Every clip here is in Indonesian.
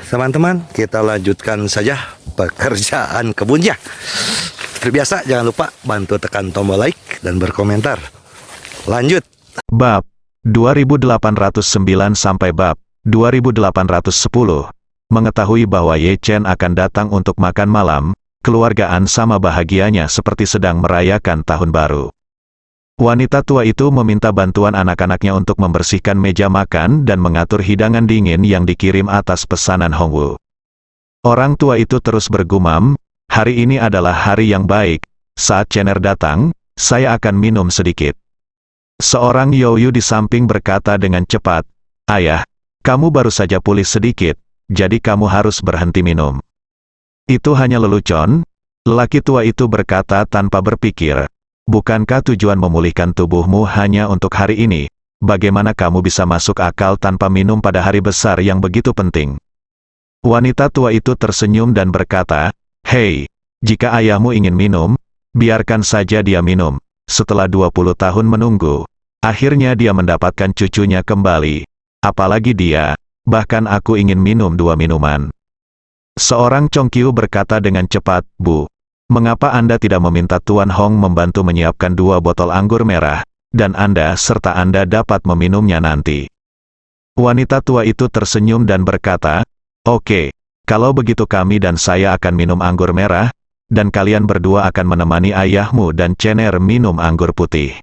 teman-teman, kita lanjutkan saja pekerjaan kebunnya. Seperti biasa, jangan lupa bantu tekan tombol like dan berkomentar. Lanjut. Bab 2809 sampai bab 2810. Mengetahui bahwa Ye Chen akan datang untuk makan malam, keluarga An sama bahagianya seperti sedang merayakan tahun baru. Wanita tua itu meminta bantuan anak-anaknya untuk membersihkan meja makan dan mengatur hidangan dingin yang dikirim atas pesanan Hongwu. Orang tua itu terus bergumam, hari ini adalah hari yang baik, saat Chener datang, saya akan minum sedikit. Seorang Youyu di samping berkata dengan cepat, ayah, kamu baru saja pulih sedikit, jadi kamu harus berhenti minum. Itu hanya lelucon, lelaki tua itu berkata tanpa berpikir. Bukankah tujuan memulihkan tubuhmu hanya untuk hari ini? Bagaimana kamu bisa masuk akal tanpa minum pada hari besar yang begitu penting? Wanita tua itu tersenyum dan berkata, hei, jika ayahmu ingin minum, biarkan saja dia minum. Setelah 20 tahun menunggu, akhirnya dia mendapatkan cucunya kembali. Apalagi dia, bahkan aku ingin minum 2 minuman. Seorang Chongqiu berkata dengan cepat, Bu. Mengapa Anda tidak meminta Tuan Hong membantu menyiapkan 2 botol anggur merah, dan Anda serta Anda dapat meminumnya nanti? Wanita tua itu tersenyum dan berkata, oke, kalau begitu kami dan saya akan minum anggur merah, dan kalian berdua akan menemani ayahmu dan Chener minum anggur putih.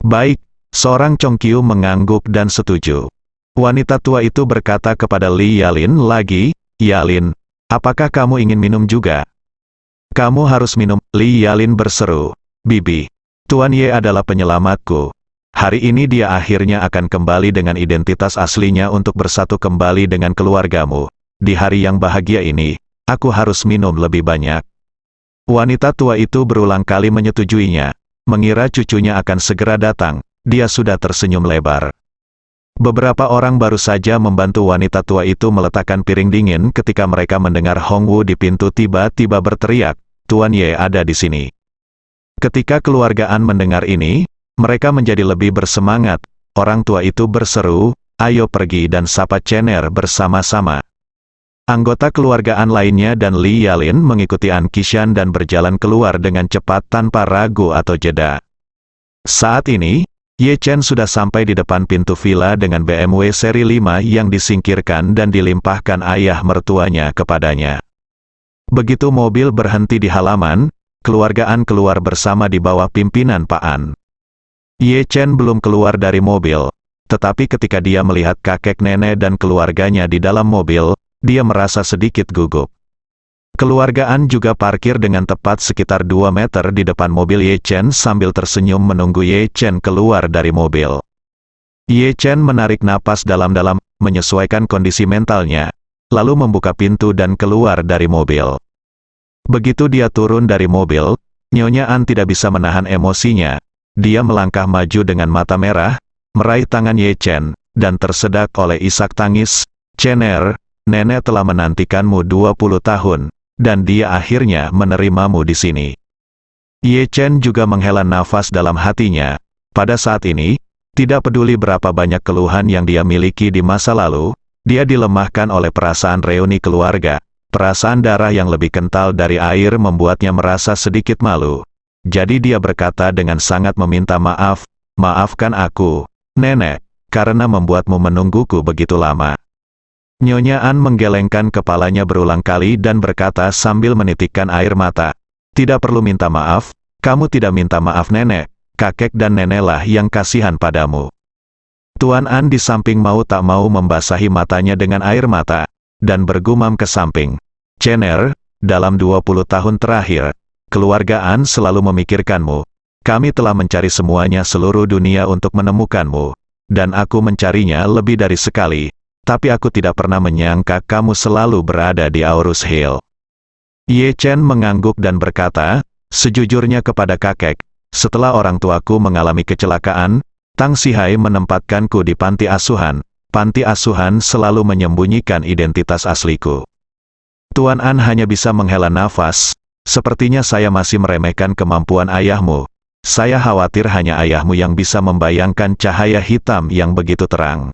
Baik, seorang Chongqiu mengangguk dan setuju. Wanita tua itu berkata kepada Li Yalin lagi, Yalin, apakah kamu ingin minum juga? Kamu harus minum, Li Yalin berseru. Bibi, Tuan Ye adalah penyelamatku. Hari ini dia akhirnya akan kembali dengan identitas aslinya untuk bersatu kembali dengan keluargamu. Di hari yang bahagia ini, aku harus minum lebih banyak. Wanita tua itu berulang kali menyetujuinya. Mengira cucunya akan segera datang, dia sudah tersenyum lebar. Beberapa orang baru saja membantu wanita tua itu meletakkan piring dingin ketika mereka mendengar Hongwu di pintu tiba-tiba berteriak, Tuan Ye ada di sini. Ketika keluargaan mendengar ini, mereka menjadi lebih bersemangat. Orang tua itu berseru, ayo pergi dan sapa Chener bersama-sama. Anggota keluargaan lainnya dan Li Yalin mengikuti An Qishan dan berjalan keluar dengan cepat tanpa ragu atau jeda. Saat ini, Ye Chen sudah sampai di depan pintu villa dengan BMW seri 5 yang disingkirkan dan dilimpahkan ayah mertuanya kepadanya. Begitu mobil berhenti di halaman, keluargaan keluar bersama di bawah pimpinan Pak An. Ye Chen belum keluar dari mobil, tetapi ketika dia melihat kakek nenek dan keluarganya di dalam mobil, dia merasa sedikit gugup. Keluargaan juga parkir dengan tepat sekitar 2 meter di depan mobil Ye Chen sambil tersenyum menunggu Ye Chen keluar dari mobil. Ye Chen menarik napas dalam-dalam, menyesuaikan kondisi mentalnya, lalu membuka pintu dan keluar dari mobil. Begitu dia turun dari mobil, Nyonya An tidak bisa menahan emosinya. Dia melangkah maju dengan mata merah, meraih tangan Ye Chen, dan tersedak oleh isak tangis, Chener, nenek telah menantikanmu 20 tahun. Dan dia akhirnya menerimamu di sini. Ye Chen juga menghela nafas dalam hatinya. Pada saat ini, tidak peduli berapa banyak keluhan yang dia miliki di masa lalu, dia dilemahkan oleh perasaan reuni keluarga. Perasaan darah yang lebih kental dari air membuatnya merasa sedikit malu. Jadi dia berkata dengan sangat meminta maaf, maafkan aku, nenek, karena membuatmu menungguku begitu lama. Nyonya An menggelengkan kepalanya berulang kali dan berkata sambil menitikkan air mata. Tidak perlu minta maaf, kamu tidak minta maaf nenek, kakek dan neneklah yang kasihan padamu. Tuan An di samping mau tak mau membasahi matanya dengan air mata, dan bergumam ke samping. Chener, dalam 20 tahun terakhir, keluarga An selalu memikirkanmu. Kami telah mencari semuanya seluruh dunia untuk menemukanmu, dan aku mencarinya lebih dari sekali. Tapi aku tidak pernah menyangka kamu selalu berada di Aurus Hill. Ye Chen mengangguk dan berkata, sejujurnya kepada kakek, setelah orang tuaku mengalami kecelakaan, Tang Sihai menempatkanku di panti asuhan. Panti asuhan selalu menyembunyikan identitas asliku. Tuan An hanya bisa menghela nafas, sepertinya saya masih meremehkan kemampuan ayahmu. Saya khawatir hanya ayahmu yang bisa membayangkan cahaya hitam yang begitu terang.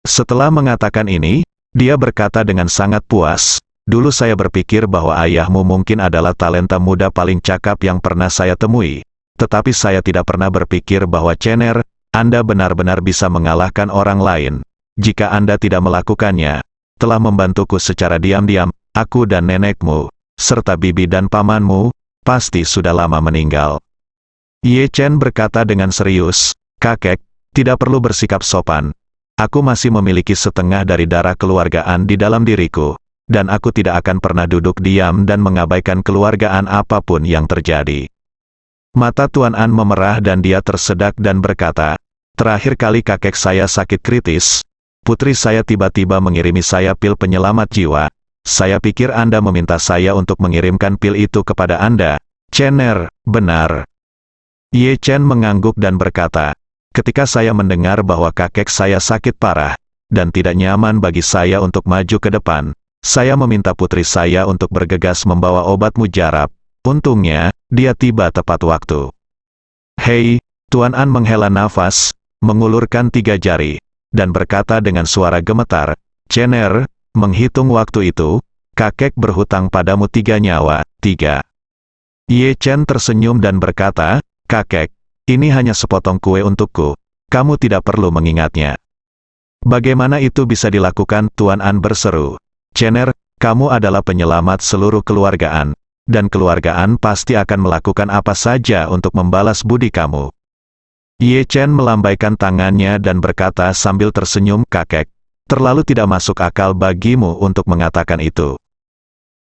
Setelah mengatakan ini, Dia berkata dengan sangat puas, "Dulu saya berpikir bahwa ayahmu mungkin adalah talenta muda paling cakap yang pernah saya temui. Tetapi saya tidak pernah berpikir bahwa Chener, Anda benar-benar bisa mengalahkan orang lain. Jika Anda tidak melakukannya, telah membantuku secara diam-diam, aku dan nenekmu, serta bibi dan pamanmu, pasti sudah lama meninggal." Ye Chen berkata dengan serius, "Kakek, tidak perlu bersikap sopan. Aku masih memiliki setengah dari darah keluargaan di dalam diriku, dan aku tidak akan pernah duduk diam dan mengabaikan keluargaan apapun yang terjadi." Mata Tuan An memerah dan dia tersedak dan berkata, "Terakhir kali kakek saya sakit kritis, putri saya tiba-tiba mengirimi saya pil penyelamat jiwa. Saya pikir Anda meminta saya untuk mengirimkan pil itu kepada Anda, Chener, benar?" Ye Chen mengangguk dan berkata, "Ketika saya mendengar bahwa kakek saya sakit parah, dan tidak nyaman bagi saya untuk maju ke depan, saya meminta putri saya untuk bergegas membawa obat mujarab. Untungnya, dia tiba tepat waktu." "Hei," Tuan An menghela nafas, mengulurkan 3 jari, dan berkata dengan suara gemetar, "Chener, menghitung waktu itu, kakek berhutang padamu 3 nyawa, 3. Ye Chen tersenyum dan berkata, "Kakek, ini hanya sepotong kue untukku, kamu tidak perlu mengingatnya." "Bagaimana itu bisa dilakukan?" Tuan An berseru. "Chener, kamu adalah penyelamat seluruh keluargaan, dan keluargaan pasti akan melakukan apa saja untuk membalas budi kamu." Ye Chen melambaikan tangannya dan berkata sambil tersenyum, "Kakek, terlalu tidak masuk akal bagimu untuk mengatakan itu."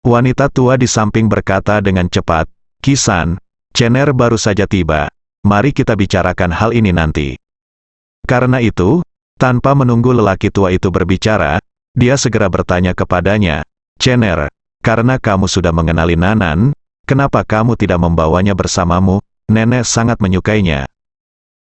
Wanita tua di samping berkata dengan cepat, "Kisan, Chener baru saja tiba. Mari kita bicarakan hal ini nanti." Karena itu, tanpa menunggu lelaki tua itu berbicara, dia segera bertanya kepadanya, "Chener, karena kamu sudah mengenali Nanan, kenapa kamu tidak membawanya bersamamu? Nenek sangat menyukainya."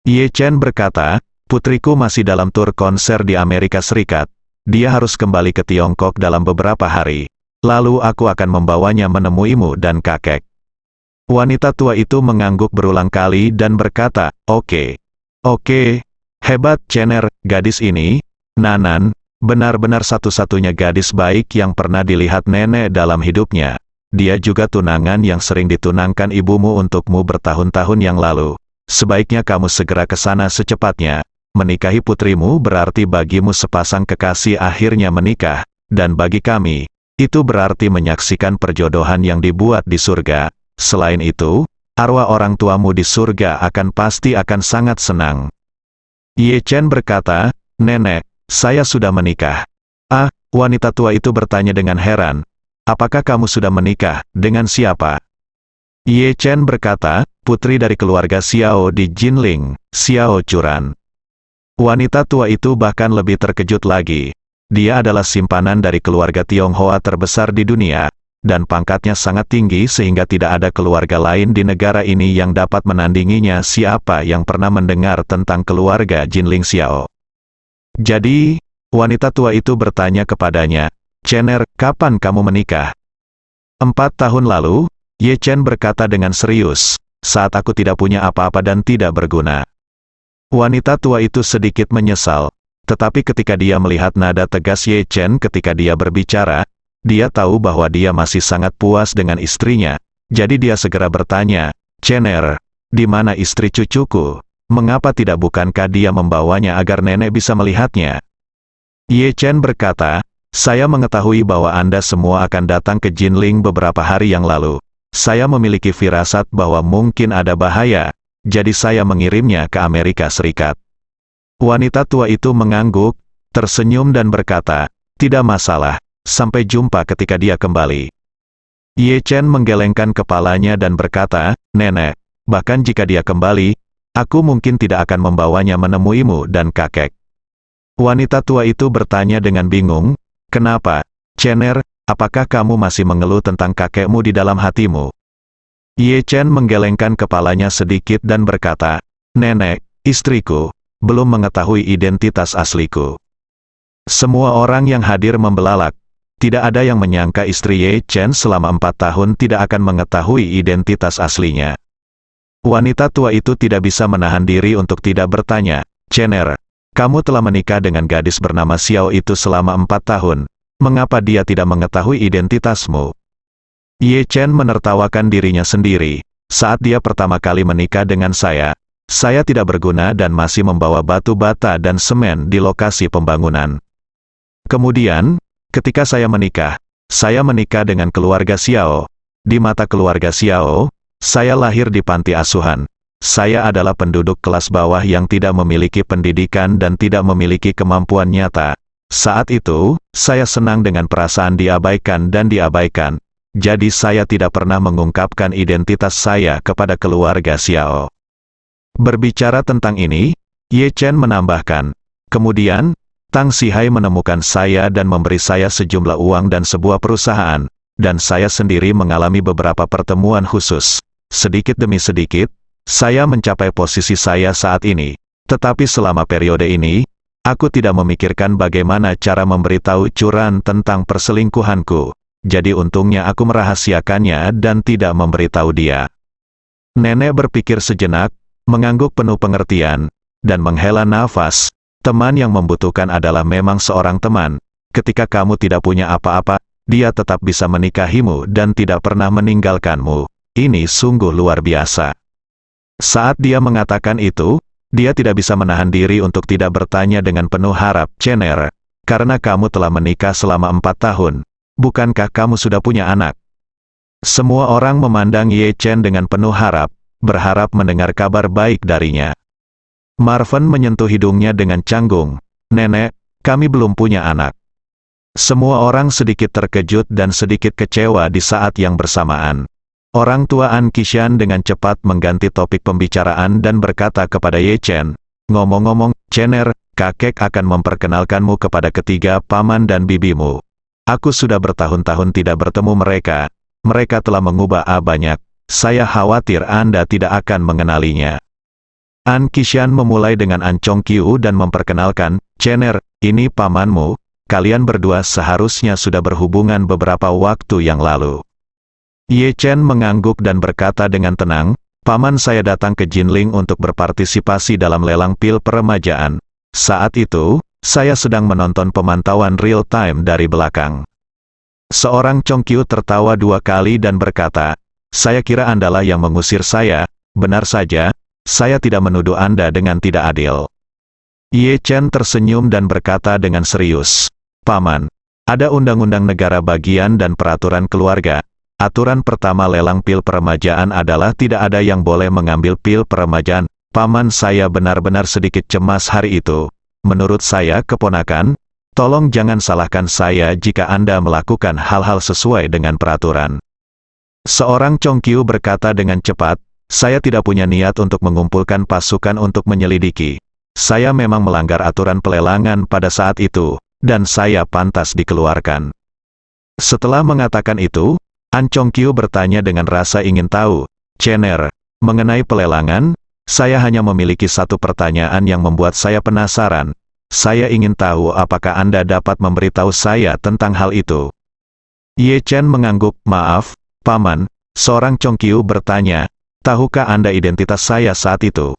Ye Chen berkata, "Putriku masih dalam tur konser di Amerika Serikat. Dia harus kembali ke Tiongkok dalam beberapa hari. Lalu aku akan membawanya menemuimu dan kakek." Wanita tua itu mengangguk berulang kali dan berkata, Oke, hebat Chener, gadis ini, Nanan, benar-benar satu-satunya gadis baik yang pernah dilihat nenek dalam hidupnya. Dia juga tunangan yang sering ditunangkan ibumu untukmu bertahun-tahun yang lalu. Sebaiknya kamu segera ke sana secepatnya. Menikahi putrimu berarti bagimu sepasang kekasih akhirnya menikah, dan bagi kami, itu berarti menyaksikan perjodohan yang dibuat di surga. Selain itu, arwah orang tuamu di surga pasti akan sangat senang." Ye Chen berkata, "Nenek, saya sudah menikah." "Ah," wanita tua itu bertanya dengan heran, "apakah kamu sudah menikah, dengan siapa?" Ye Chen berkata, "Putri dari keluarga Xiao di Jinling, Xiao Curan." Wanita tua itu bahkan lebih terkejut lagi. Dia adalah simpanan dari keluarga Tionghoa terbesar di dunia, dan pangkatnya sangat tinggi sehingga tidak ada keluarga lain di negara ini yang dapat menandinginya. Siapa yang pernah mendengar tentang keluarga Jinling Xiao? Jadi, wanita tua itu bertanya kepadanya, "Chener, kapan kamu menikah?" 4 tahun lalu, Ye Chen berkata dengan serius, "Saat aku tidak punya apa-apa dan tidak berguna." Wanita tua itu sedikit menyesal, tetapi ketika dia melihat nada tegas Ye Chen ketika dia berbicara, dia tahu bahwa dia masih sangat puas dengan istrinya, jadi dia segera bertanya, "Chener, di mana istri cucuku? Mengapa tidak bukankah dia membawanya agar nenek bisa melihatnya?" Ye Chen berkata, "Saya mengetahui bahwa Anda semua akan datang ke Jinling beberapa hari yang lalu. Saya memiliki firasat bahwa mungkin ada bahaya, jadi saya mengirimnya ke Amerika Serikat." Wanita tua itu mengangguk, tersenyum dan berkata, "Tidak masalah. Sampai jumpa ketika dia kembali." Ye Chen menggelengkan kepalanya dan berkata, "Nenek, bahkan jika dia kembali, aku mungkin tidak akan membawanya menemuimu dan kakek." Wanita tua itu bertanya dengan bingung, "Kenapa, Chener, apakah kamu masih mengeluh tentang kakekmu di dalam hatimu?" Ye Chen menggelengkan kepalanya sedikit dan berkata, "Nenek, istriku, belum mengetahui identitas asliku." Semua orang yang hadir membelalak. Tidak ada yang menyangka istri Ye Chen selama 4 tahun tidak akan mengetahui identitas aslinya. Wanita tua itu tidak bisa menahan diri untuk tidak bertanya, "Chener, kamu telah menikah dengan gadis bernama Xiao itu selama 4 tahun. Mengapa dia tidak mengetahui identitasmu? Ye Chen menertawakan dirinya sendiri. Saat dia pertama kali menikah dengan saya tidak berguna dan masih membawa batu bata dan semen di lokasi pembangunan. Kemudian, ketika saya menikah dengan keluarga Xiao. Di mata keluarga Xiao, saya lahir di panti asuhan. Saya adalah penduduk kelas bawah yang tidak memiliki pendidikan dan tidak memiliki kemampuan nyata. Saat itu, saya senang dengan perasaan diabaikan dan diabaikan. Jadi saya tidak pernah mengungkapkan identitas saya kepada keluarga Xiao. Berbicara tentang ini, Ye Chen menambahkan, kemudian, Tang Sihai menemukan saya dan memberi saya sejumlah uang dan sebuah perusahaan, dan saya sendiri mengalami beberapa pertemuan khusus. Sedikit demi sedikit, saya mencapai posisi saya saat ini. Tetapi selama periode ini, aku tidak memikirkan bagaimana cara memberitahu Curan tentang perselingkuhanku. Jadi untungnya aku merahasiakannya dan tidak memberitahu dia. Nenek berpikir sejenak, mengangguk penuh pengertian, dan menghela nafas. Teman yang membutuhkan adalah memang seorang teman. Ketika kamu tidak punya apa-apa, dia tetap bisa menikahimu dan tidak pernah meninggalkanmu. Ini sungguh luar biasa. Saat dia mengatakan itu, dia tidak bisa menahan diri untuk tidak bertanya dengan penuh harap, Cener, karena kamu telah menikah selama 4 tahun. Bukankah kamu sudah punya anak? Semua orang memandang Ye Chen dengan penuh harap, berharap mendengar kabar baik darinya. Marvin menyentuh hidungnya dengan canggung. Nenek, kami belum punya anak. Semua orang sedikit terkejut dan sedikit kecewa di saat yang bersamaan. Orang tua An Qishan dengan cepat mengganti topik pembicaraan dan berkata kepada Ye Chen, ngomong-ngomong, Cener, kakek akan memperkenalkanmu kepada ketiga paman dan bibimu. Aku sudah bertahun-tahun tidak bertemu mereka. Mereka telah mengubah banyak. Saya khawatir Anda tidak akan mengenalinya. An Qishan memulai dengan An Chongqiu dan memperkenalkan, Cener, ini pamanmu. Kalian berdua seharusnya sudah berhubungan beberapa waktu yang lalu. Ye Chen mengangguk dan berkata dengan tenang, paman saya datang ke Jinling untuk berpartisipasi dalam lelang pil peremajaan. Saat itu, saya sedang menonton pemantauan real-time dari belakang. Seorang Chongqiu tertawa 2 kali dan berkata, saya kira Andalah yang mengusir saya. Benar saja, saya tidak menuduh Anda dengan tidak adil. Ye Chen tersenyum dan berkata dengan serius, Paman, ada undang-undang negara bagian dan peraturan keluarga. Aturan pertama lelang pil peremajaan adalah tidak ada yang boleh mengambil pil peremajaan. Paman saya benar-benar sedikit cemas hari itu. Menurut saya keponakan, tolong jangan salahkan saya jika Anda melakukan hal-hal sesuai dengan peraturan. Seorang Chongqiu berkata dengan cepat, saya tidak punya niat untuk mengumpulkan pasukan untuk menyelidiki. Saya memang melanggar aturan pelelangan pada saat itu, dan saya pantas dikeluarkan. Setelah mengatakan itu, An Chongqiu bertanya dengan rasa ingin tahu, Cener, mengenai pelelangan, saya hanya memiliki satu pertanyaan yang membuat saya penasaran. Saya ingin tahu apakah Anda dapat memberitahu saya tentang hal itu. Ye Chen mengangguk, maaf, Paman, seorang Chongqiu bertanya, tahukah Anda identitas saya saat itu?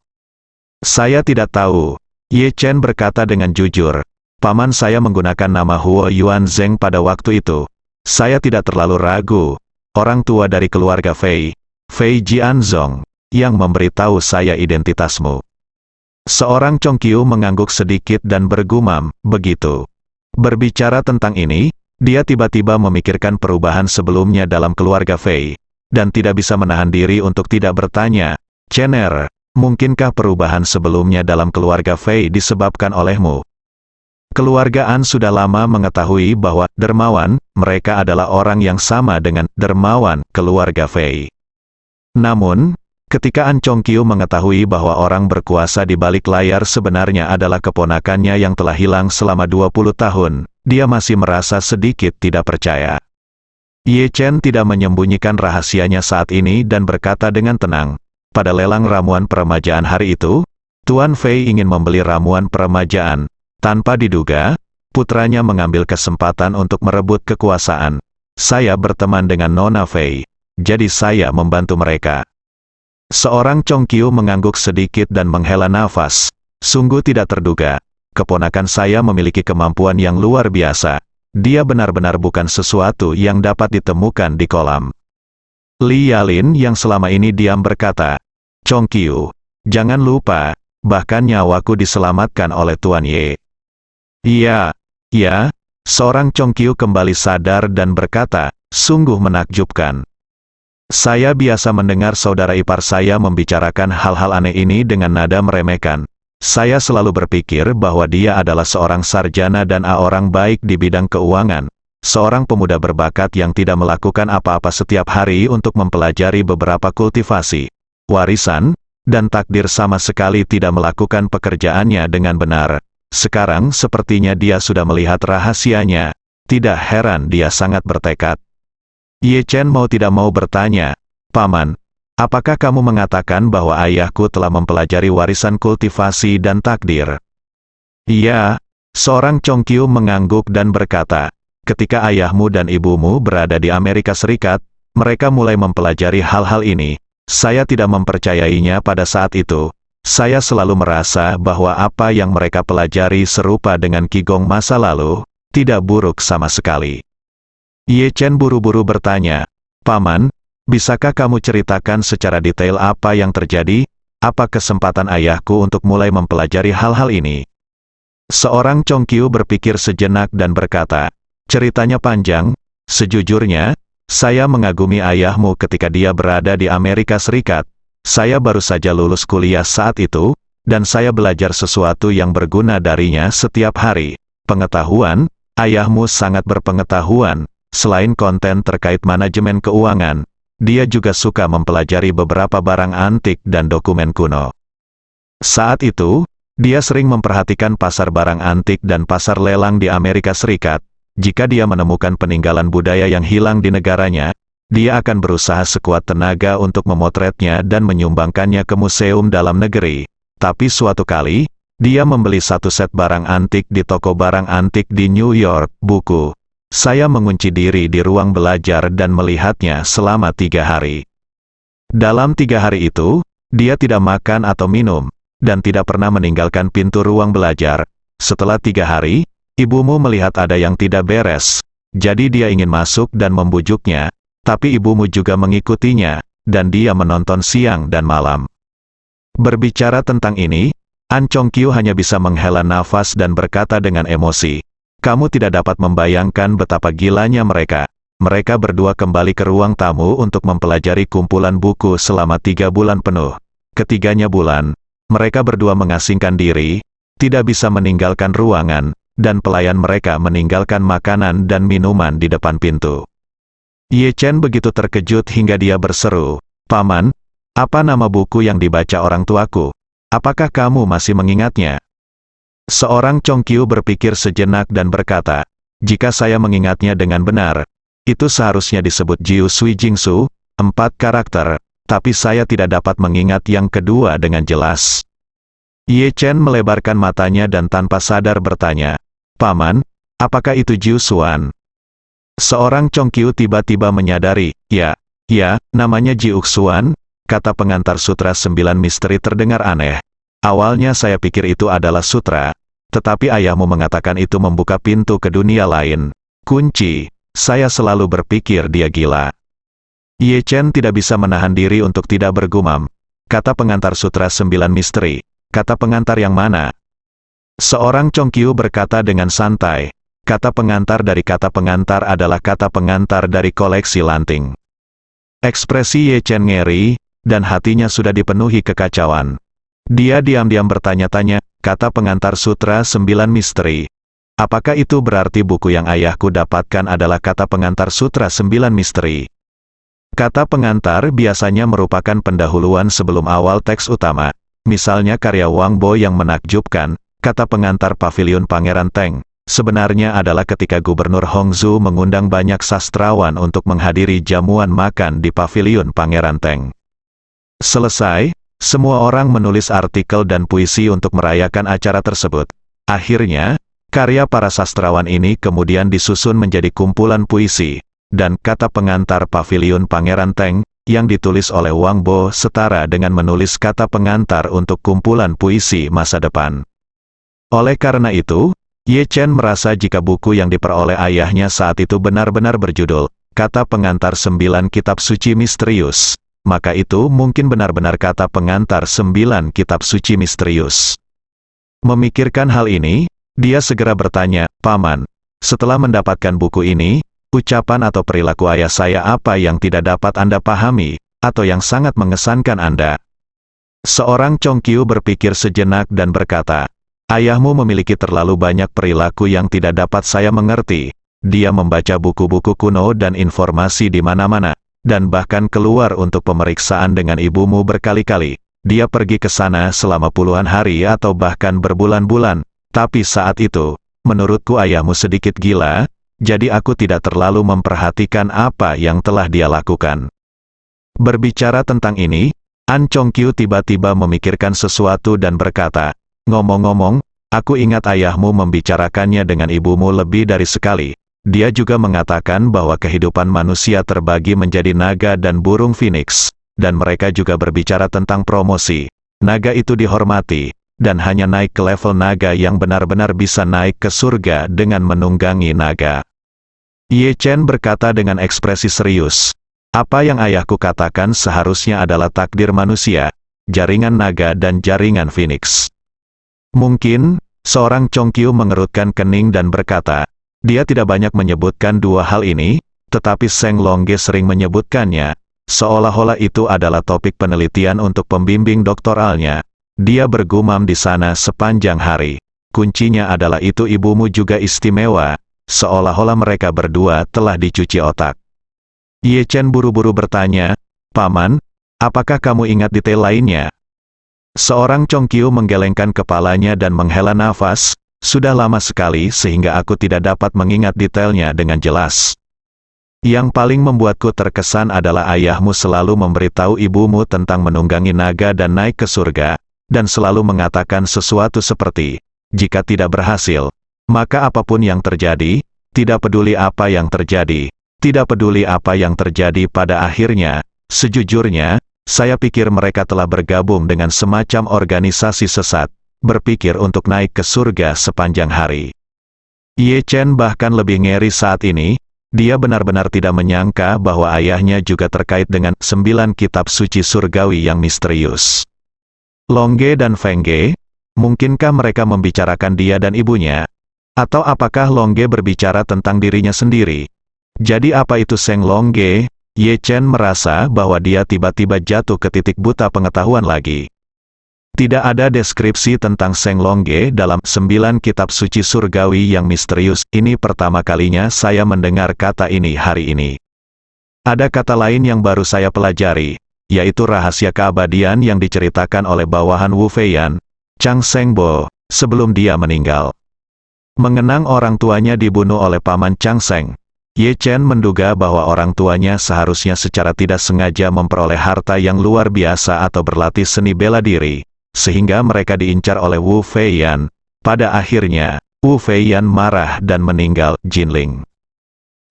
Saya tidak tahu. Ye Chen berkata dengan jujur, Paman saya menggunakan nama Huo Yuan Zeng pada waktu itu. Saya tidak terlalu ragu. Orang tua dari keluarga Fei, Fei Jianzong, yang memberitahu saya identitasmu. Seorang Chongqiu mengangguk sedikit dan bergumam, begitu. Berbicara tentang ini, dia tiba-tiba memikirkan perubahan sebelumnya dalam keluarga Fei, dan tidak bisa menahan diri untuk tidak bertanya, Cener, mungkinkah perubahan sebelumnya dalam keluarga Fei disebabkan olehmu? Keluarga An sudah lama mengetahui bahwa dermawan, mereka adalah orang yang sama dengan dermawan keluarga Fei. Namun, ketika An Chongqiu mengetahui bahwa orang berkuasa di balik layar sebenarnya adalah keponakannya yang telah hilang selama 20 tahun, dia masih merasa sedikit tidak percaya. Ye Chen tidak menyembunyikan rahasianya saat ini dan berkata dengan tenang, pada lelang ramuan peremajaan hari itu, Tuan Fei ingin membeli ramuan peremajaan. Tanpa diduga, putranya mengambil kesempatan untuk merebut kekuasaan. Saya berteman dengan Nona Fei, jadi saya membantu mereka. Seorang Chongqiu mengangguk sedikit dan menghela nafas. Sungguh tidak terduga. Keponakan saya memiliki kemampuan yang luar biasa. dia benar-benar bukan sesuatu yang dapat ditemukan di kolam. Li Yalin yang selama ini diam berkata, "Chongqiu, jangan lupa, bahkan nyawaku diselamatkan oleh Tuan Ye." "Iya, ya." Seorang Chongqiu kembali sadar dan berkata, "Sungguh menakjubkan. Saya biasa mendengar saudara ipar saya membicarakan hal-hal aneh ini dengan nada meremehkan. Saya selalu berpikir bahwa dia adalah seorang sarjana dan orang baik di bidang keuangan. Seorang pemuda berbakat yang tidak melakukan apa-apa setiap hari untuk mempelajari beberapa kultivasi, warisan, dan takdir sama sekali tidak melakukan pekerjaannya dengan benar. Sekarang sepertinya dia sudah melihat rahasianya. Tidak heran dia sangat bertekad." Ye Chen mau tidak mau bertanya, "Paman, apakah kamu mengatakan bahwa ayahku telah mempelajari warisan kultivasi dan takdir?" "Iya." Seorang Chongqiu mengangguk dan berkata, "Ketika ayahmu dan ibumu berada di Amerika Serikat, mereka mulai mempelajari hal-hal ini. Saya tidak mempercayainya pada saat itu. Saya selalu merasa bahwa apa yang mereka pelajari serupa dengan Qigong masa lalu, tidak buruk sama sekali." Ye Chen buru-buru bertanya, "Paman, bisakah kamu ceritakan secara detail apa yang terjadi? Apa kesempatan ayahku untuk mulai mempelajari hal-hal ini?" Seorang Chongqiu berpikir sejenak dan berkata, "Ceritanya panjang. Sejujurnya, saya mengagumi ayahmu ketika dia berada di Amerika Serikat. Saya baru saja lulus kuliah saat itu, dan saya belajar sesuatu yang berguna darinya setiap hari. Pengetahuan, ayahmu sangat berpengetahuan. Selain konten terkait manajemen keuangan, dia juga suka mempelajari beberapa barang antik dan dokumen kuno. Saat itu, dia sering memperhatikan pasar barang antik dan pasar lelang di Amerika Serikat. Jika dia menemukan peninggalan budaya yang hilang di negaranya, dia akan berusaha sekuat tenaga untuk memotretnya dan menyumbangkannya ke museum dalam negeri. Tapi suatu kali, dia membeli satu set barang antik di toko barang antik di New York. Buku. Saya mengunci diri di ruang belajar dan melihatnya selama 3 hari. Dalam 3 hari itu, dia tidak makan atau minum, dan tidak pernah meninggalkan pintu ruang belajar. Setelah 3 hari, ibumu melihat ada yang tidak beres. Jadi dia ingin masuk dan membujuknya. Tapi ibumu juga mengikutinya, dan dia menonton siang dan malam. Berbicara tentang ini, An Chongqiu hanya bisa menghela nafas dan berkata dengan emosi, "Kamu tidak dapat membayangkan betapa gilanya mereka." Mereka berdua kembali ke ruang tamu untuk mempelajari kumpulan buku selama 3 bulan penuh. Ketiganya bulan, mereka berdua mengasingkan diri, tidak bisa meninggalkan ruangan, dan pelayan mereka meninggalkan makanan dan minuman di depan pintu. Ye Chen begitu terkejut hingga dia berseru, "Paman, apa nama buku yang dibaca orang tuaku? Apakah kamu masih mengingatnya?" Seorang Chongqiu berpikir sejenak dan berkata, "Jika saya mengingatnya dengan benar, itu seharusnya disebut Jiu Sui Jingsu, 4 karakter, tapi saya tidak dapat mengingat yang kedua dengan jelas." Ye Chen melebarkan matanya dan tanpa sadar bertanya, "Paman, apakah itu Jiu Suan?" Seorang Chongqiu tiba-tiba menyadari, ya, namanya Jiu Xuan." Kata pengantar sutra 9 misteri terdengar aneh. "Awalnya saya pikir itu adalah sutra, tetapi ayahmu mengatakan itu membuka pintu ke dunia lain. Kunci, saya selalu berpikir dia gila." Ye Chen tidak bisa menahan diri untuk tidak bergumam. Kata pengantar sutra 9 misteri, kata pengantar yang mana? Seorang Chongqiu berkata dengan santai, "Kata pengantar dari kata pengantar adalah kata pengantar dari koleksi lanting." Ekspresi Ye Chen ngeri, dan hatinya sudah dipenuhi kekacauan. Dia diam-diam bertanya-tanya, kata pengantar sutra 9 misteri. Apakah itu berarti buku yang ayahku dapatkan adalah kata pengantar sutra 9 misteri? Kata pengantar biasanya merupakan pendahuluan sebelum awal teks utama. Misalnya karya Wang Bo yang menakjubkan, kata pengantar Paviliun Pangeran Teng, sebenarnya adalah ketika Gubernur Hongzhou mengundang banyak sastrawan untuk menghadiri jamuan makan di Paviliun Pangeran Teng. Selesai, semua orang menulis artikel dan puisi untuk merayakan acara tersebut. Akhirnya, karya para sastrawan ini kemudian disusun menjadi kumpulan puisi, dan kata pengantar Paviliun Pangeran Teng, yang ditulis oleh Wang Bo setara dengan menulis kata pengantar untuk kumpulan puisi masa depan. Oleh karena itu, Ye Chen merasa jika buku yang diperoleh ayahnya saat itu benar-benar berjudul Kata Pengantar 9 Kitab Suci Misterius, maka itu mungkin benar-benar kata pengantar 9 kitab suci misterius. Memikirkan hal ini, dia segera bertanya, "Paman, setelah mendapatkan buku ini, ucapan atau perilaku ayah saya apa yang tidak dapat Anda pahami, atau yang sangat mengesankan Anda?" Seorang Chongqiu berpikir sejenak dan berkata, "Ayahmu memiliki terlalu banyak perilaku yang tidak dapat saya mengerti. Dia membaca buku-buku kuno dan informasi di mana-mana, dan bahkan keluar untuk pemeriksaan dengan ibumu berkali-kali. Dia pergi ke sana selama puluhan hari atau bahkan berbulan-bulan. Tapi saat itu, menurutku ayahmu sedikit gila, jadi aku tidak terlalu memperhatikan apa yang telah dia lakukan." Berbicara tentang ini, An Chongqiu tiba-tiba memikirkan sesuatu dan berkata, "Ngomong-ngomong, aku ingat ayahmu membicarakannya dengan ibumu lebih dari sekali. Dia juga mengatakan bahwa kehidupan manusia terbagi menjadi naga dan burung phoenix, dan mereka juga berbicara tentang promosi. Naga itu dihormati, dan hanya naik ke level naga yang benar-benar bisa naik ke surga dengan menunggangi naga." Ye Chen berkata dengan ekspresi serius, "Apa yang ayahku katakan seharusnya adalah takdir manusia, jaringan naga dan jaringan phoenix." Mungkin, seorang Chongqiu mengerutkan kening dan berkata, dia tidak banyak menyebutkan dua hal ini, tetapi Seng Longge sering menyebutkannya, seolah-olah itu adalah topik penelitian untuk pembimbing doktoralnya. Dia bergumam di sana sepanjang hari. Kuncinya adalah itu ibumu juga istimewa, seolah-olah mereka berdua telah dicuci otak. Ye Chen buru-buru bertanya, "Paman, apakah kamu ingat detail lainnya?" Seorang Chongqiu menggelengkan kepalanya dan menghela nafas, "Sudah lama sekali sehingga aku tidak dapat mengingat detailnya dengan jelas. Yang paling membuatku terkesan adalah ayahmu selalu memberitahu ibumu tentang menunggangi naga dan naik ke surga, dan selalu mengatakan sesuatu seperti, jika tidak berhasil, maka apapun yang terjadi, tidak peduli apa yang terjadi, tidak peduli apa yang terjadi pada akhirnya, sejujurnya, saya pikir mereka telah bergabung dengan semacam organisasi sesat, berpikir untuk naik ke surga sepanjang hari." Ye Chen bahkan lebih ngeri saat ini, dia benar-benar tidak menyangka bahwa ayahnya juga terkait dengan 9 kitab suci surgawi yang misterius. Longge dan Fengge, mungkinkah mereka membicarakan dia dan ibunya? Atau apakah Longge berbicara tentang dirinya sendiri? Jadi apa itu Seng Longge? Ye Chen merasa bahwa dia tiba-tiba jatuh ke titik buta pengetahuan lagi. Tidak ada deskripsi tentang Seng Longge dalam 9 kitab suci surgawi yang misterius. Ini pertama kalinya saya mendengar kata ini hari ini. Ada kata lain yang baru saya pelajari, yaitu rahasia keabadian yang diceritakan oleh bawahan Wu Feiyan, Chang Sengbo, sebelum dia meninggal. Mengenang orang tuanya dibunuh oleh paman Chang Seng, Ye Chen menduga bahwa orang tuanya seharusnya secara tidak sengaja memperoleh harta yang luar biasa atau berlatih seni bela diri, sehingga mereka diincar oleh Wu Feiyan. Pada akhirnya, Wu Feiyan marah dan meninggal Jinling.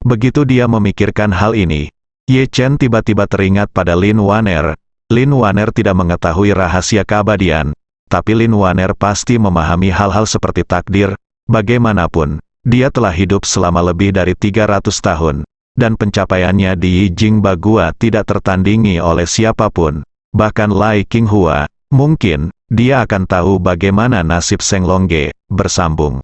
Begitu dia memikirkan hal ini, Ye Chen tiba-tiba teringat pada Lin Waner. Lin Waner tidak mengetahui rahasia keabadian, tapi Lin Waner pasti memahami hal-hal seperti takdir. Bagaimanapun, dia telah hidup selama lebih dari 300 tahun, dan pencapaiannya di Yijing Bagua tidak tertandingi oleh siapapun, bahkan Lai Qinghua. Mungkin, dia akan tahu bagaimana nasib Seng Longge. Bersambung.